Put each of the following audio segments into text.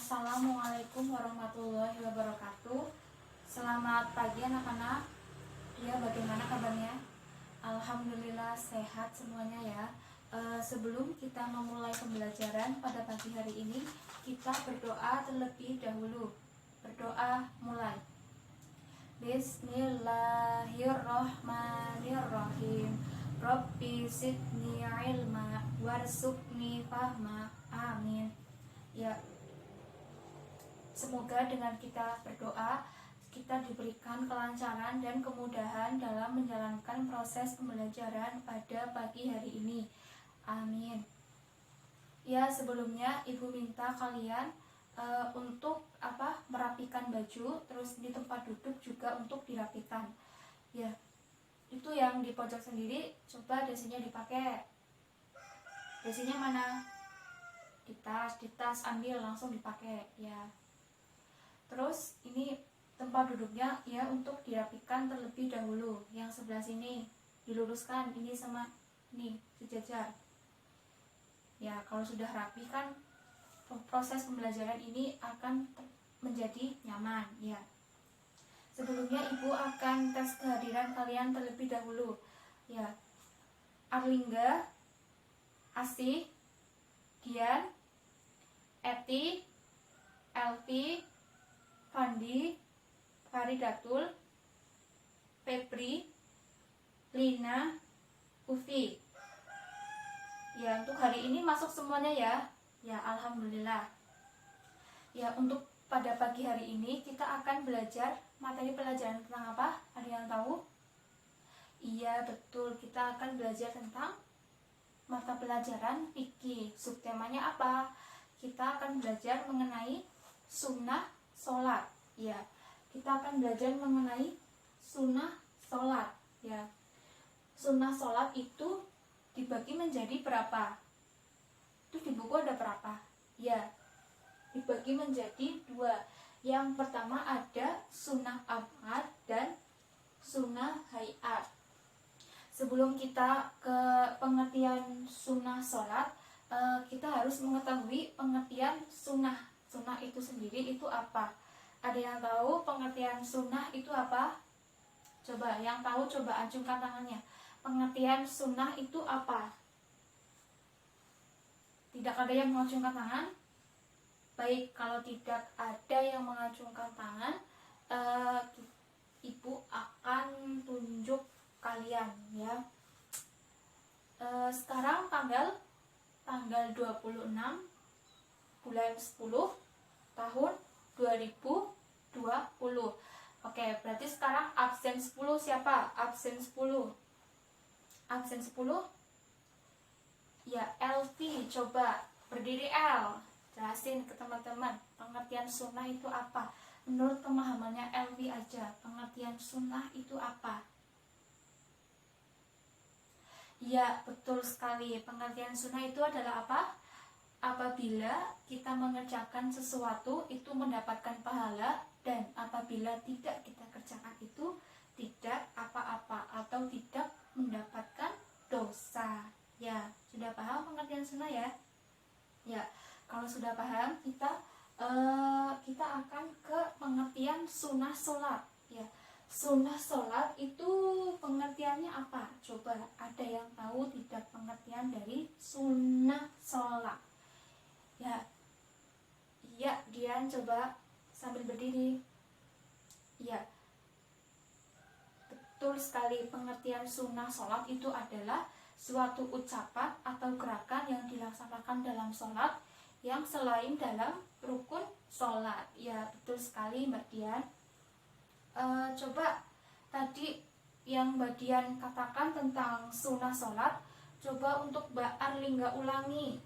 Assalamualaikum warahmatullahi wabarakatuh. Selamat pagi anak-anak. Ya, bagaimana kabarnya? Alhamdulillah sehat semuanya ya. Sebelum kita memulai pembelajaran pada pagi hari ini, kita berdoa terlebih dahulu. Berdoa mulai. Bismillahirrahmanirrahim. Rabbi zidni ilma warzuqni fahma. Amin. Ya, semoga dengan kita berdoa, kita diberikan kelancaran dan kemudahan dalam menjalankan proses pembelajaran pada pagi hari ini. Amin. Ya, sebelumnya Ibu minta kalian untuk merapikan baju, terus di tempat duduk juga untuk dirapikan. Ya, itu yang di pojok sendiri, coba dasinya dipakai. Dasinya mana? Di tas ambil langsung dipakai ya. Terus ini tempat duduknya ya untuk dirapikan terlebih dahulu. Yang sebelah sini diluruskan, ini sama ini sejajar. Ya, kalau sudah rapi kan proses pembelajaran ini akan menjadi nyaman ya. Sebelumnya Ibu akan tes kehadiran kalian terlebih dahulu. Ya. Arlingga, Asih, Dian, Eti, Elvi, Fandi, Faridatul, Febri, Lina, Ufi. Ya, untuk hari ini masuk semuanya ya. Ya, alhamdulillah. Ya, untuk pada pagi hari ini kita akan belajar materi pelajaran tentang apa? Ada yang tahu? Iya, betul. Kita akan belajar tentang mata pelajaran fikih. Subtemanya apa? Kita akan belajar mengenai sunnah sholat. Ya, kita akan belajar mengenai sunnah sholat. Ya, sunnah sholat itu dibagi menjadi berapa? Itu di buku ada berapa? Ya, dibagi menjadi dua. Yang pertama ada sunnah abad dan sunnah hayat. Sebelum kita ke pengertian sunnah sholat, kita harus mengetahui pengertian sunnah. Sunnah itu sendiri itu apa? Ada yang tahu pengertian sunnah itu apa? Coba, yang tahu coba acungkan tangannya. Pengertian sunnah itu apa? Tidak ada yang mengacungkan tangan? Baik, kalau tidak ada yang mengacungkan tangan, Ibu akan tunjuk kalian ya. Sekarang tanggal 26 bulan 10 tahun 2020. Oke, berarti sekarang absen 10 siapa? Absen 10. Absen 10? Ya, Elvi, coba berdiri El. Jelasin ke teman-teman pengertian sunnah itu apa. Menurut pemahamannya Elvi aja, pengertian sunnah itu apa? Ya, betul sekali. Pengertian sunnah itu adalah apa? Apabila kita mengerjakan sesuatu itu mendapatkan pahala, dan apabila tidak kita kerjakan itu tidak apa-apa atau tidak mendapatkan dosa. Ya, sudah paham pengertian sunnah ya? Ya, kalau sudah paham kita akan ke pengertian sunnah sholat. Ya, sunnah sholat itu pengertiannya apa? Coba, ada yang tahu tidak pengertian dari sunnah sholat? Ya, iya, Dian coba sambil berdiri. Ya, betul sekali. Pengertian sunnah sholat itu adalah suatu ucapan atau gerakan yang dilaksanakan dalam sholat yang selain dalam rukun sholat. Ya, betul sekali Mbak Dian. Coba tadi yang Mbak Dian katakan tentang sunnah sholat, coba untuk Mbak Arlingga ulangi.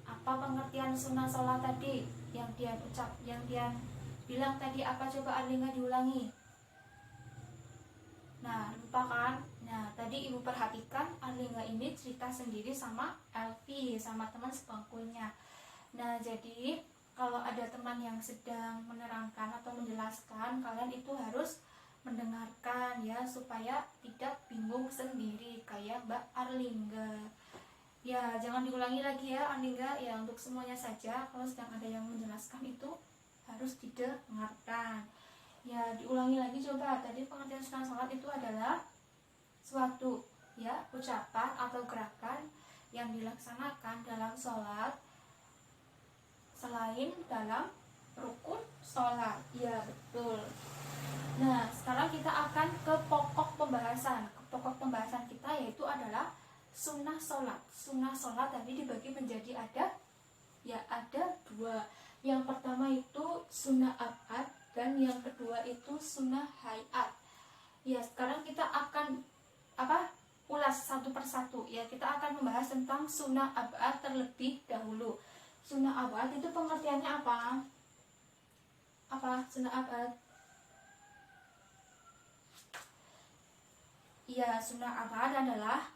Apa pengertian sunnah sholat tadi yang Dian bilang tadi apa? Coba Arlingga diulangi. Nah, lupa kan? Nah, tadi Ibu perhatikan Arlingga ini cerita sendiri sama Elvi, sama teman sebangkunya. Nah, jadi kalau ada teman yang sedang menerangkan atau menjelaskan, kalian itu harus mendengarkan ya, supaya tidak bingung sendiri kayak Mbak Arlingga. Ya, jangan diulangi lagi ya, Aningga. Ya, untuk semuanya saja. Kalau sedang ada yang menjelaskan itu harus didengarkan. Ya, diulangi lagi coba. Tadi pengertian sunah sholat itu adalah suatu ya ucapan atau gerakan yang dilaksanakan dalam sholat selain dalam rukun sholat. Ya, betul. Nah, sekarang kita akan ke pokok pembahasan. Pokok pembahasan kita yaitu adalah sunnah sholat. Sunnah sholat tadi dibagi menjadi ada dua. Yang pertama itu sunnah abad dan yang kedua itu sunnah hayat. Ya, sekarang kita akan ulas satu persatu. Ya, kita akan membahas tentang sunnah abad terlebih dahulu. Sunnah abad itu pengertiannya apa? Sunnah abad? Ya, sunnah abad adalah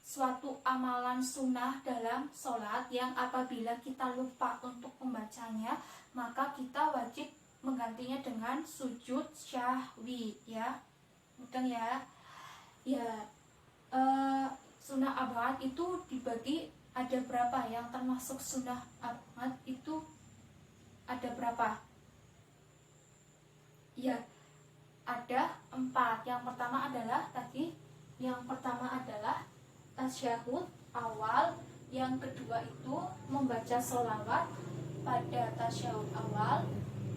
suatu amalan sunnah dalam sholat yang apabila kita lupa untuk membacanya, maka kita wajib menggantinya dengan sujud syahwi. Ya, betul ya. Ya, sunnah abad itu dibagi ada berapa? Yang termasuk sunnah abad itu ada berapa? Ya, ada 4. Yang pertama adalah tasyahud awal, yang kedua itu membaca sholawat pada tasyahud awal,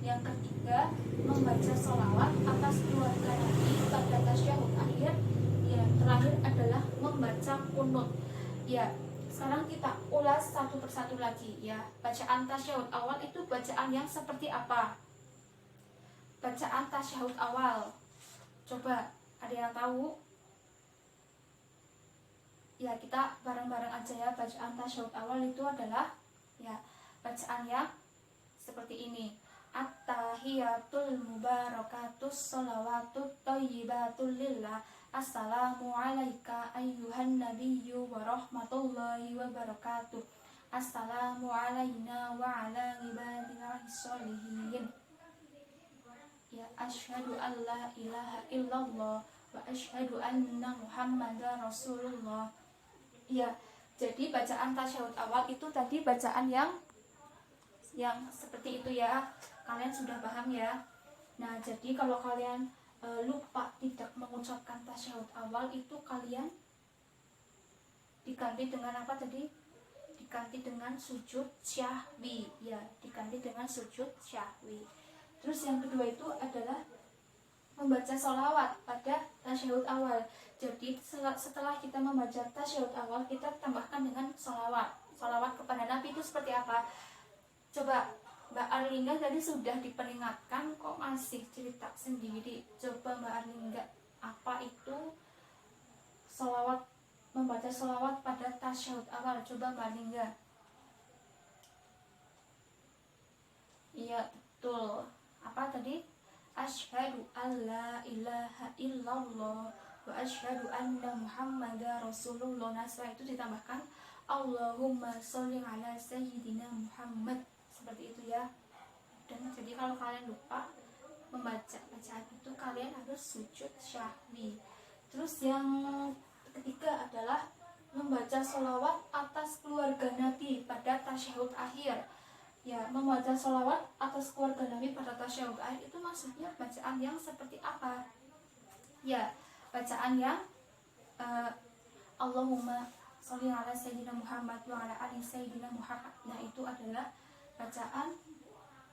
yang ketiga membaca sholawat atas keluarga Nabi pada tasyahud akhir, yang terakhir adalah membaca kunut. Ya, sekarang kita ulas satu persatu lagi ya. Bacaan tasyahud awal itu bacaan yang seperti apa? Bacaan tasyahud awal, coba ada yang tahu? Ya, kita bareng-bareng aja ya. Bacaan tasyahud awal itu adalah ya bacaan yang seperti ini. At-tahiyatul mubarakatus sholawatut thayyibatul lillah. Assalamu alayka ayyuhan nabiyyu wa rahmatullahi wa barakatuh. Assalamu alayna wa ala ibadillahis sholihin. Ya, asyhadu an la ilaha illallah wa asyhadu anna muhammadar rasulullah. Ya, jadi bacaan tasyahud awal itu tadi bacaan yang seperti itu ya. Kalian sudah paham ya. Nah, jadi kalau kalian lupa tidak mengucapkan tasyahud awal itu kalian diganti dengan apa tadi? Diganti dengan sujud syahwi. Ya, diganti dengan sujud syahwi. Terus yang kedua itu adalah membaca sholawat pada tasyahud awal. Jadi setelah kita membaca tasyahud awal, kita tambahkan dengan sholawat. Sholawat kepada Nabi itu seperti apa? Coba Mbak Arlinda tadi sudah diperingatkan kok masih cerita sendiri. Coba Mbak Arlinda, apa itu sholawat, membaca sholawat pada tasyahud awal? Coba Mbak Arlinda. Iya, betul. Apa tadi? Asyhadu alla ilaha illallah wa asyhadu anna muhammadar rasulullah. Nah, setelah itu ditambahkan Allahumma sholli ala sayyidina Muhammad. Seperti itu ya. Dan jadi kalau kalian lupa membaca bacaan itu, kalian harus sujud syahwi. Terus yang ketiga adalah membaca sholawat atas keluarga Nabi pada tasyahud akhir. Ya, membaca sholawat atas keluarga Nabi pada tasyahud akhir itu maksudnya bacaan yang seperti apa? Ya, bacaan yang Allahumma sholli ala sayyidina Muhammad wa ala ali sayyidina Muhammad. Nah, itu adalah bacaan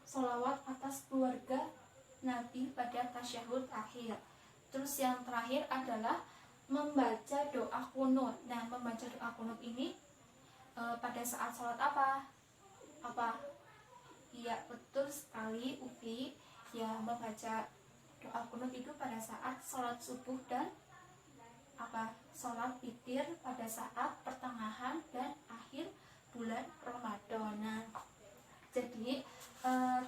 sholawat atas keluarga Nabi pada tasyahud akhir. Terus yang terakhir adalah membaca doa kunut. Nah, membaca doa kunut ini pada saat sholat apa? Iya, betul sekali Upi. Ya, membaca doa kunut itu pada saat sholat subuh dan sholat witir pada saat pertengahan dan akhir bulan Ramadan. Nah, jadi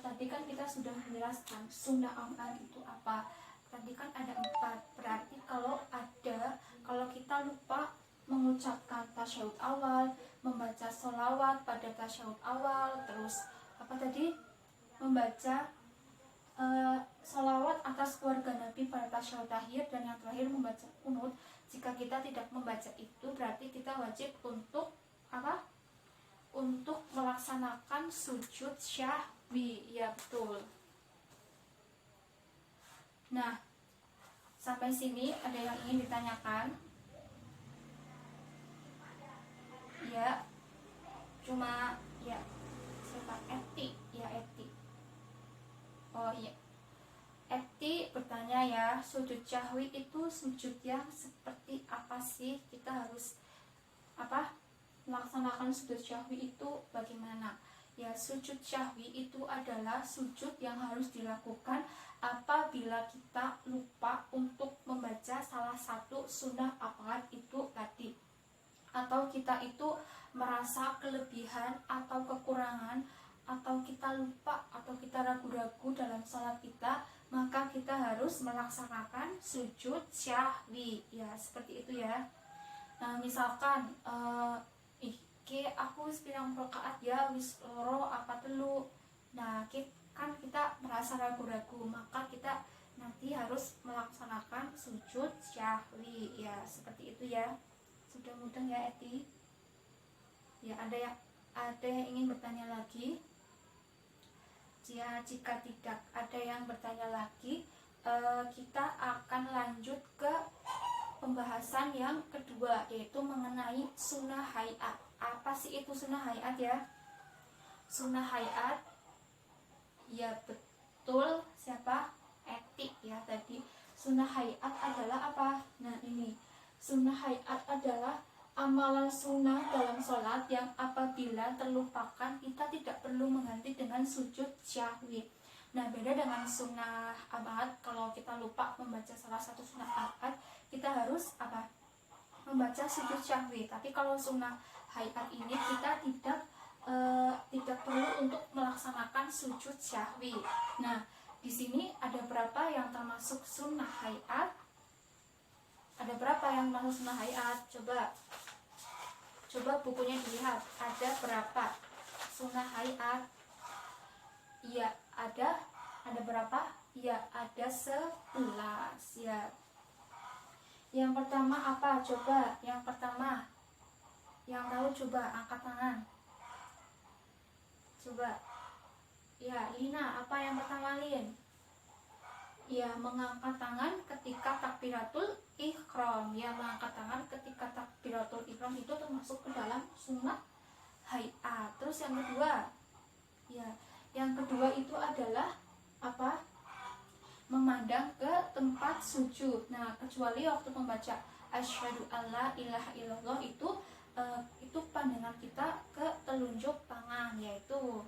tadi kan kita sudah menjelaskan sunnah amal itu apa. Tadi kan ada 4. Berarti kalau kita lupa mengucapkan tasyahud awal, membaca sholawat pada tasyahud awal, terus membaca sholawat atas keluarga Nabi pada tasyahud akhir, dan yang terakhir membaca kunut. Jika kita tidak membaca itu, berarti kita wajib untuk apa? Untuk melaksanakan sujud syahwi. Ya betul. Nah, sampai sini ada yang ingin ditanyakan? Ya, cuma ya siapa? Eti, ya Eti. Oh iya, Eti bertanya ya, sujud syahwi itu sujud yang seperti apa sih? Kita harus apa? Melaksanakan sujud syahwi itu bagaimana? Ya, sujud syahwi itu adalah sujud yang harus dilakukan apabila kita lupa untuk membaca salah satu sunnah apalagi itu tadi, atau kita itu merasa kelebihan atau kekurangan, atau kita lupa atau kita ragu-ragu dalam sholat kita, maka kita harus melaksanakan sujud syahwi. Ya seperti itu ya. Nah misalkan iki aku wis pirang rakaat ya, wis loro apa telu. Nah kan kita merasa ragu-ragu, maka kita nanti harus melaksanakan sujud syahwi. Ya seperti itu ya. Sudah mudah ya Eti. Ya ada yang ingin bertanya lagi? Ya jika tidak ada yang bertanya lagi, kita akan lanjut ke pembahasan yang kedua, yaitu mengenai sunnah hayat. Apa sih itu sunnah hayat ya? Sunnah hayat, ya betul, siapa? Eti ya tadi. Sunnah hayat adalah apa? Nah ini, sunnah hayat adalah amalan sunnah dalam sholat yang apabila terlupakan kita tidak perlu mengganti dengan sujud syahwi. Nah beda dengan sunnah abad, kalau kita lupa membaca salah satu sunnah abad, kita harus apa? Membaca sujud syahwi. Tapi kalau sunnah hayat ini kita tidak perlu untuk melaksanakan sujud syahwi. Nah di sini ada berapa yang termasuk sunnah hayat? Ada berapa yang termasuk sunnah hayat? Coba bukunya dilihat, ada berapa sunnah hayat? Iya, ada berapa? Iya, ada 11 ya. Yang pertama apa? Coba, yang pertama. Yang tahu coba angkat tangan. Coba. Ya, Lina, apa yang pertama Lin? Ya, mengangkat tangan ketika takbiratul ihram. Ya, mengangkat tangan ketika takbiratul ihram itu termasuk ke dalam sunnah hayat. Terus yang kedua, ya, yang kedua itu adalah apa? Memandang ke tempat sujud. Nah, kecuali waktu membaca asyhadu alla ilaha illallah itu pandangan kita ke telunjuk tangan, yaitu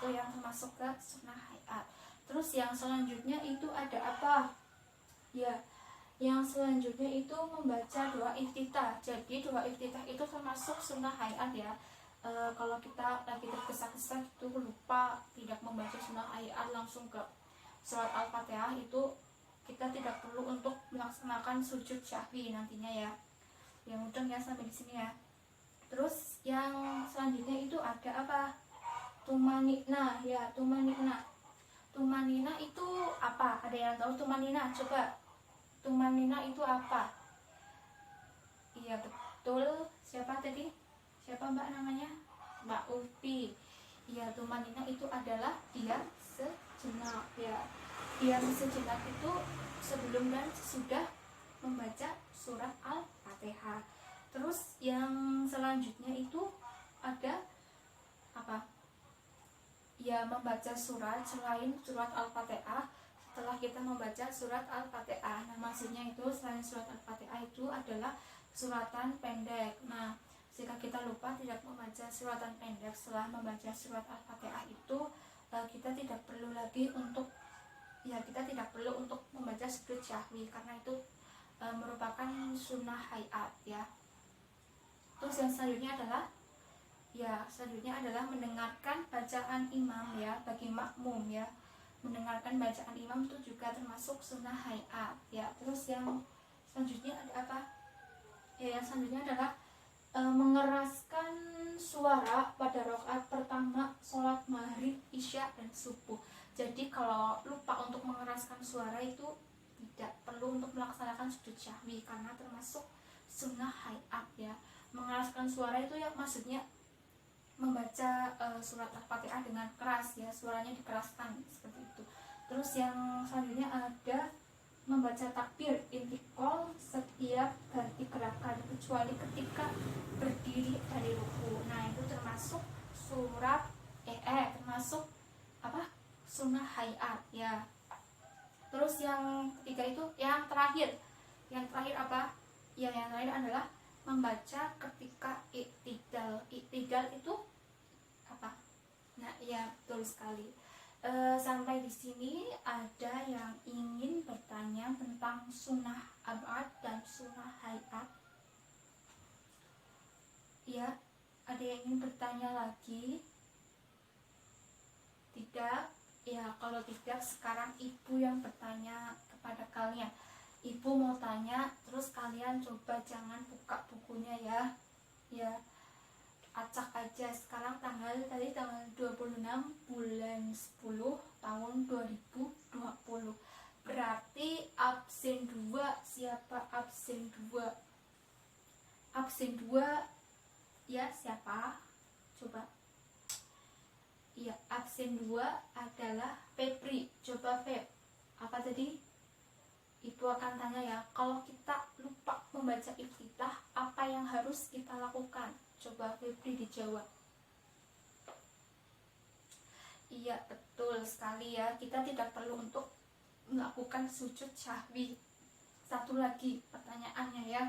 yang termasuk ke sunnah hayat. Terus yang selanjutnya itu ada apa? Ya, yang selanjutnya itu membaca doa iftitah. Jadi doa iftitah itu termasuk sunnah hayat ya. Kalau kita lagi tergesa-gesa itu lupa tidak membaca sunnah hayat langsung ke surat Al-Fatihah, itu kita tidak perlu untuk melaksanakan sujud syahwi nantinya ya. Yang mudah ya sampai di sini ya. Terus yang selanjutnya itu ada apa? Tumanina ya, tumanina. Tumanina itu apa? Ada yang tahu tumanina? Coba. Tumanina itu apa? Iya betul. Siapa tadi? Siapa Mbak namanya? Mbak Upi. Iya, tumanina itu adalah diam sejenak ya. Diam sejenak itu sebelum dan sesudah membaca surat Al-Fatihah. Terus yang selanjutnya itu ada apa? Ya, membaca surat selain surat Al-Fatihah setelah kita membaca surat Al-Fatihah. Nah, maksudnya itu selain surat Al-Fatihah itu adalah suratan pendek. Nah, jika kita lupa tidak membaca suratan pendek setelah membaca surat Al-Fatihah itu, kita tidak perlu lagi untuk membaca sujud syahwi karena itu merupakan sunnah hayat ya. Terus yang selanjutnya adalah mendengarkan bacaan imam ya, bagi makmum ya. Mendengarkan bacaan imam itu juga termasuk sunnah hayat ya. Terus yang selanjutnya ada apa? Ya, yang selanjutnya adalah mengeraskan suara pada rakaat pertama sholat maghrib, isya, dan subuh. Jadi kalau lupa untuk mengeraskan suara itu tidak perlu untuk melaksanakan sujud syahwi karena termasuk sunnah hayat ya. mengeraskan suara itu ya maksudnya membaca surat Al-Fatihah dengan keras ya, suaranya dikeraskan seperti itu. Terus yang selanjutnya ada membaca takbir intikal setiap ganti gerakan kecuali ketika berdiri dari ruku. Nah, itu termasuk surat termasuk apa? Sunnah hayat ya. Terus yang ketiga itu yang terakhir. Yang terakhir apa? Ya, yang terakhir adalah membaca ketika iktidal. Iktidal itu apa? Nah, ya betul sekali. Sampai di sini ada yang ingin bertanya tentang sunnah abad dan sunnah hayat? Ya, ada yang ingin bertanya lagi? Tidak? Ya, kalau tidak sekarang ibu yang bertanya kepada kalian. Ibu mau tanya, terus kalian coba jangan buka bukunya ya. Ya, acak aja. Sekarang tanggal 26 bulan 10 tahun 2020. Berarti absen 2. Siapa absen 2? Absen 2 ya, siapa? Coba. Iya, absen 2 adalah Febri. Coba Feb, apa tadi? Ibu akan tanya ya, kalau kita lupa membaca iftitah, apa yang harus kita lakukan? Coba Febri dijawab. Iya, betul sekali ya, kita tidak perlu untuk melakukan sujud syahwi. Satu lagi pertanyaannya ya.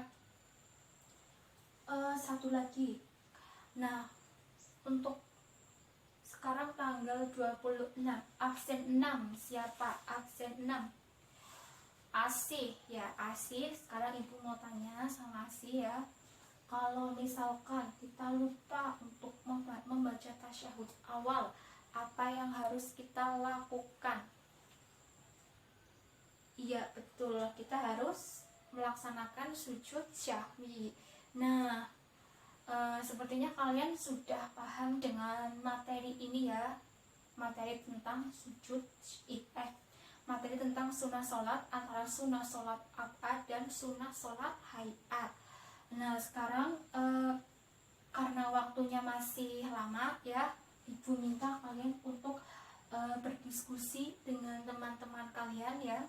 Satu lagi. Nah, untuk sekarang tanggal 26, absen 6. Siapa absen 6? Asih ya, Asih. Sekarang ibu mau tanya sama Asih ya, kalau misalkan kita lupa untuk membaca tasyahud awal, apa yang harus kita lakukan? Iya betul, kita harus melaksanakan sujud syahwi. Nah, sepertinya kalian sudah paham dengan materi ini ya, materi tentang sujud materi tentang sunnah sholat, antara sunnah sholat abad dan sunnah sholat hayat. Nah, sekarang karena waktunya masih lama ya, ibu minta kalian untuk berdiskusi dengan teman-teman kalian ya,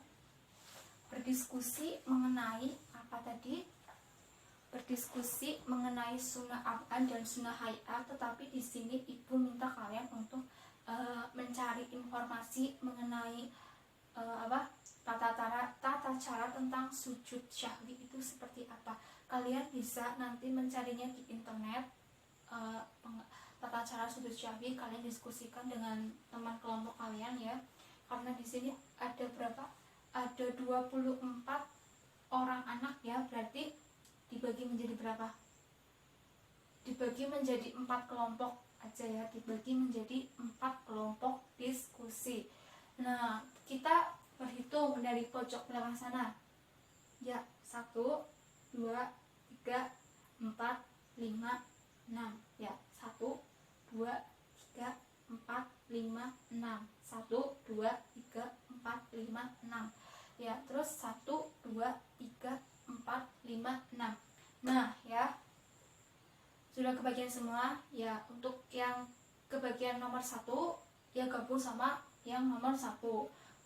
berdiskusi mengenai apa tadi? Berdiskusi mengenai sunnah abad dan sunnah hayat. Tetapi di sini ibu minta kalian untuk mencari informasi mengenai tata cara tentang sujud syahwi itu seperti apa. Kalian bisa nanti mencarinya di internet, tata cara sujud syahwi. Kalian diskusikan dengan teman kelompok kalian ya, karena di sini ada berapa? Ada 24 orang anak ya, berarti dibagi menjadi berapa? Dibagi menjadi 4 kelompok aja ya, dibagi menjadi 4 kelompok diskusi. Nah, kita berhitung dari pojok belakang sana ya, 1, 2, 3, 4, 5, 6 ya, 1, 2, 3, 4, 5, 6, 1, 2, 3, 4, 5, 6 ya, terus 1, 2, 3, 4, 5, 6. Nah ya, sudah kebagian semua ya. Untuk yang kebagian nomor 1 ya gabung sama yang nomor 1.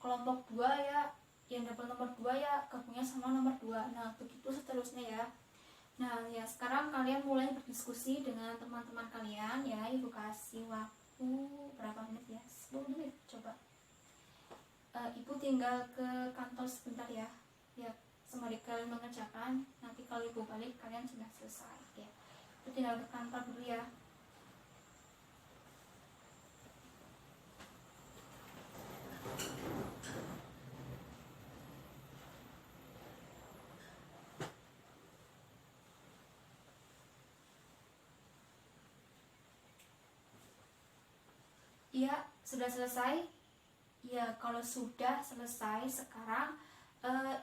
Kelompok 2 ya, yang dapat nomor 2 ya gabungnya sama nomor 2. Nah, begitu seterusnya ya. Nah, ya sekarang kalian mulai berdiskusi dengan teman-teman kalian ya. Ibu kasih waktu berapa menit ya? 10 menit coba. Ibu tinggal ke kantor sebentar ya. Ya, sembari kalian mengerjakan, nanti kalau ibu balik kalian sudah selesai ya. Ibu tinggal ke kantor dulu ya. Iya, sudah selesai? Ya, kalau sudah selesai sekarang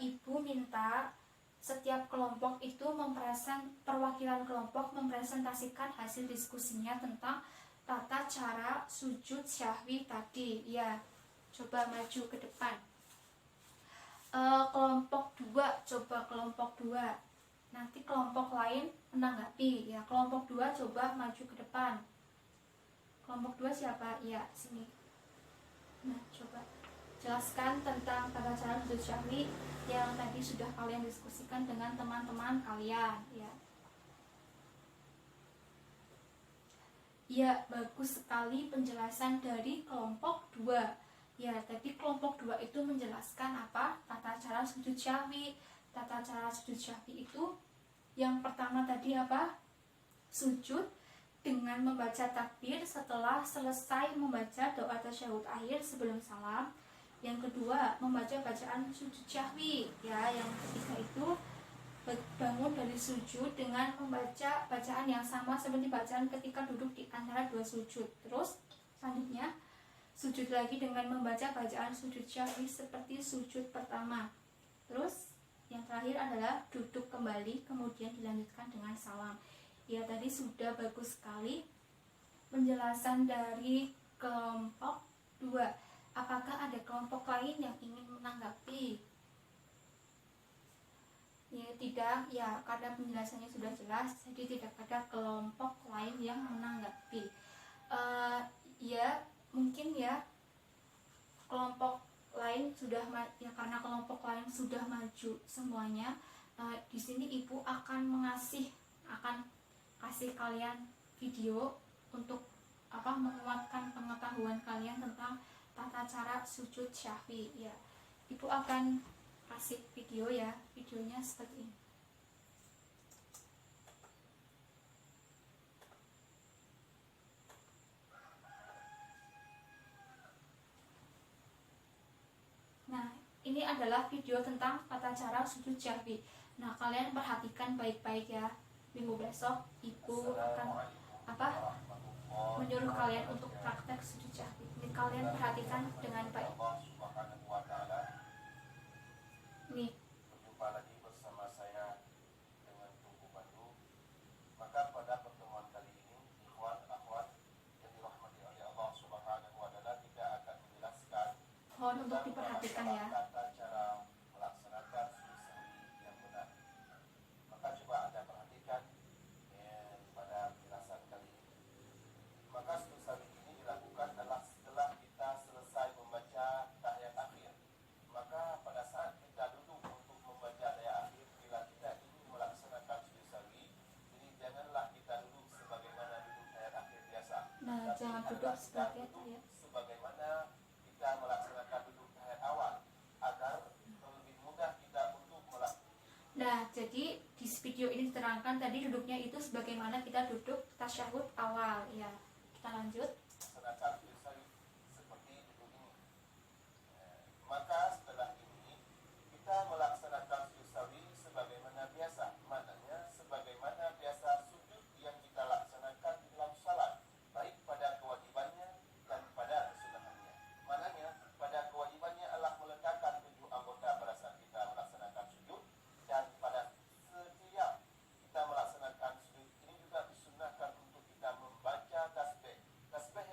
ibu minta setiap kelompok itu perwakilan kelompok mempresentasikan hasil diskusinya tentang tata cara sujud syahwi tadi. Ya, coba maju ke depan. Kelompok 2, coba kelompok 2. nanti kelompok lain menanggapi ya. Kelompok 2 coba maju ke depan. Kelompok 2 siapa? Ya, sini. Nah, coba jelaskan tentang tata cara sujud syahwi yang tadi sudah kalian diskusikan dengan teman-teman kalian ya. Ya, bagus sekali penjelasan dari kelompok 2. Ya, tadi kelompok 2 itu menjelaskan apa? Tata cara sujud syahwi. Tata cara sujud syahwi itu yang pertama tadi apa? Sujud dengan membaca takbir setelah selesai membaca doa tasyahud akhir sebelum salam. Yang kedua, membaca bacaan sujud syahwi ya. Yang ketiga itu bangun dari sujud dengan membaca bacaan yang sama seperti bacaan ketika duduk di antara dua sujud. Terus selanjutnya sujud lagi dengan membaca bacaan sujud syahwi seperti sujud pertama. Terus yang terakhir adalah duduk kembali kemudian dilanjutkan dengan salam. Ya, tadi sudah bagus sekali penjelasan dari kelompok 2. Apakah ada kelompok lain yang ingin menanggapi? Ya, tidak ya, karena penjelasannya sudah jelas, jadi tidak ada kelompok lain yang menanggapi. Ya mungkin ya kelompok lain sudah ya, karena kelompok lain sudah maju semuanya. Di sini ibu akan kasih kalian video untuk menguatkan pengetahuan kalian tentang tata cara sujud syahwi ya. Ibu akan kasih video ya, videonya seperti ini. Nah, ini adalah video tentang tata cara sujud syahwi. Nah, kalian perhatikan baik-baik ya. Minggu besok ibu akan menyuruh kalian untuk praktek sujud syahwi. Ini kalian perhatikan dengan baik. Nih. Berjumpa lagi bersama saya dengan Tunggu Bandung. Maka pada pertemuan kali ini, ikhwan akhwat yang dirahmati oleh Allah Subhanahu wa taala, kita akan menjelaskan Mohon untuk diperhatikan ya. tata cara melaksanakan sujud syahwi yang benar. Maka coba Anda perhatikan pada penjelasan kali ini. Maka sujud syahwi ini dilakukan setelah kita selesai membaca tahiyat akhir. Maka pada saat kita duduk untuk membaca ayat akhir, bila kita ingin melaksanakan sujud syahwi, jadi janganlah kita duduk sebagaimana duduk ayat akhir biasa. Nah, tapi jangan duduk sebagai ayat sebagaimana kita melaksanakan duduk ayat awal, agar lebih mudah kita untuk melaksanakan. Nah, jadi di video ini diterangkan tadi duduknya itu sebagaimana kita duduk tasyahud awal ya. Kita lanjut. Melaksanakan sujud syahwi seperti duduk ini. Maka setelah ini kita melaksanakan sujud syahwi sebagaimana biasa. Maknanya sebagaimana biasa sujud yang kita laksanakan di dalam salat, baik pada kewajibannya dan pada kesunahannya. Maknanya pada kewajibannya adalah meletakkan 7 anggota pada saat kita melaksanakan sujud, dan pada setiap kita melaksanakan sujud ini juga disunahkan untuk kita membaca tasbih. Tasbih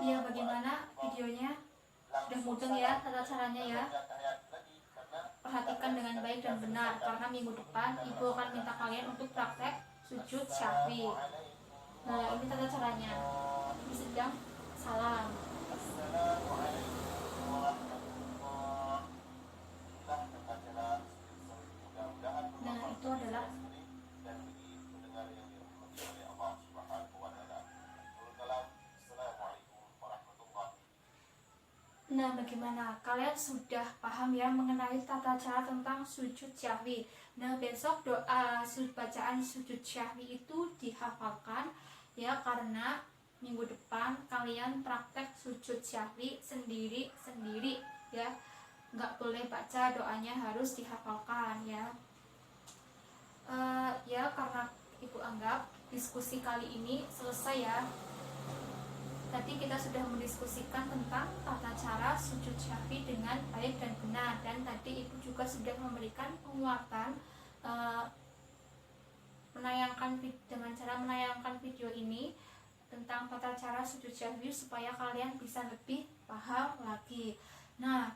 Ya, bagaimana videonya? Udah mudeng ya tata caranya ya. Perhatikan dengan baik dan benar, karena minggu depan ibu akan minta kalian untuk praktek sujud syahwi. Nah, ini tata caranya. Ini sedang salam. Nah, itu adalah Nah, bagaimana? Kalian sudah paham ya mengenai tata cara tentang sujud syahwi. Nah, besok doa bacaan sujud syahwi itu dihafalkan ya, karena minggu depan kalian praktek sujud syahwi sendiri-sendiri ya. Nggak boleh baca doanya, harus dihafalkan ya. Ya, karena ibu anggap diskusi kali ini selesai ya. Tadi kita sudah mendiskusikan tentang tata cara sujud syahwi dengan baik dan benar, dan tadi ibu juga sudah memberikan penguatan dengan cara menayangkan video ini tentang tata cara sujud syahwi supaya kalian bisa lebih paham lagi. Nah,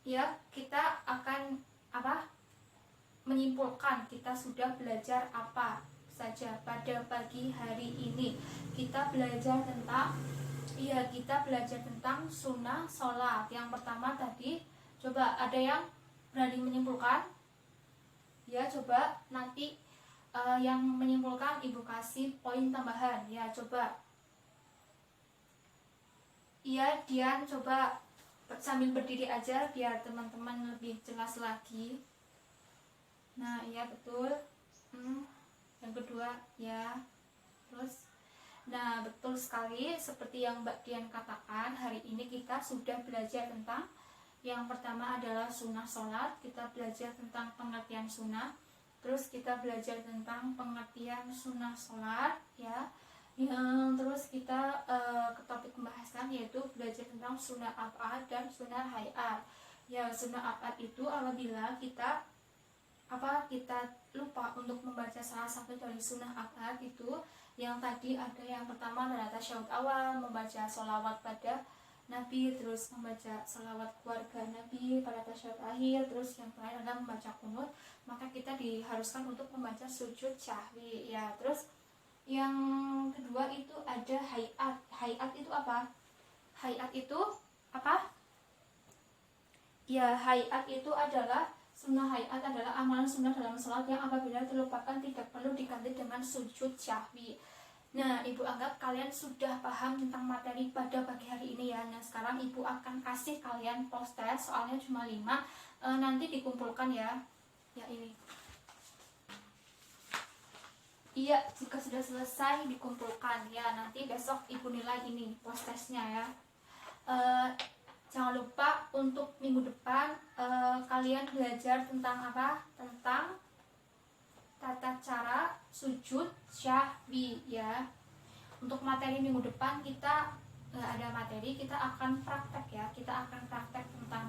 ya kita akan menyimpulkan kita sudah belajar apa saja pada pagi hari ini. Kita belajar tentang sunnah sholat. Yang pertama tadi, coba ada yang berani menyimpulkan? Ya, coba nanti yang menyimpulkan ibu kasih poin tambahan ya, coba. Iya, Dian, coba sambil berdiri aja biar teman-teman lebih jelas lagi. Nah, iya betul. Yang kedua ya, terus nah betul sekali seperti yang Mbak Dian katakan, hari ini kita sudah belajar tentang yang pertama adalah sunnah sholat. Kita belajar tentang pengertian sunnah, terus kita belajar tentang pengertian sunnah sholat ya. Terus kita ke topik pembahasan yaitu belajar tentang sunnah ab'ad dan sunnah hayat ya. Sunnah ab'ad itu apabila kita lupa untuk membaca salah satu dari sunnah ab'ad itu, yang tadi ada yang pertama adalah tasyahud awal, membaca sholawat pada Nabi, terus membaca sholawat keluarga Nabi pada tasyahud akhir, terus yang terakhir adalah membaca kunut. Maka kita diharuskan untuk membaca sujud syahwi ya. Terus yang kedua itu ada hayat. Hayat itu apa? Hayat itu apa? Ya, hayat itu adalah sunnah. Hayat adalah amalan sunnah dalam sholat yang apabila terlupakan tidak perlu diganti dengan sujud syahwi. Nah, ibu anggap kalian sudah paham tentang materi pada pagi hari ini ya. Nah, sekarang ibu akan kasih kalian post test, soalnya cuma 5. Nanti dikumpulkan ya. Ya, ini. Iya, jika sudah selesai dikumpulkan ya. Nanti besok ibu nilai ini post testnya ya. Jangan lupa untuk minggu depan kalian belajar tentang apa? Tentang tata cara sujud syahwi ya. Untuk materi minggu depan kita ada materi, kita akan praktek ya. Kita akan praktek tentang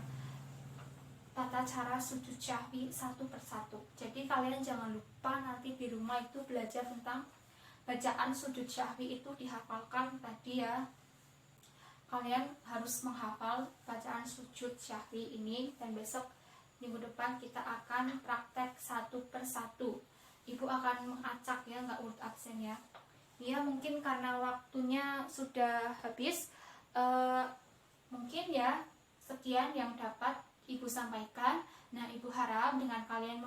tata cara sujud syahwi satu persatu. Jadi kalian jangan lupa nanti di rumah itu belajar tentang bacaan sujud syahwi itu dihafalkan tadi ya. Kalian harus menghafal bacaan sujud syahwi ini, dan besok minggu depan kita akan praktek satu persatu. Ibu akan mengacak ya, nggak urut absen ya. Ya, mungkin karena waktunya sudah habis, mungkin ya sekian yang dapat ibu sampaikan. Nah, ibu harap dengan kalian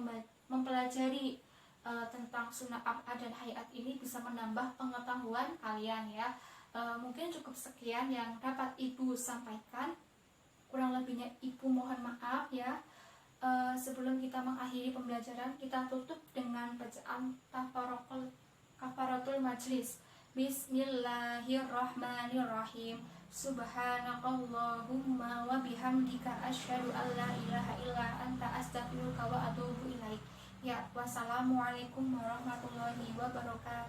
mempelajari tentang sunnah ab'ad dan hayat ini bisa menambah pengetahuan kalian ya. Mungkin cukup sekian yang dapat ibu sampaikan. Kurang lebihnya ibu mohon maaf ya. Sebelum kita mengakhiri pembelajaran, kita tutup dengan bacaan kafaratul majlis. Bismillahirrahmanirrahim. Subhanakallahumma wa bihamdika asyhadu an la ilaha illa anta astaghfiruka wa atubu ilaik. Ya, wassalamualaikum warahmatullahi wabarakatuh.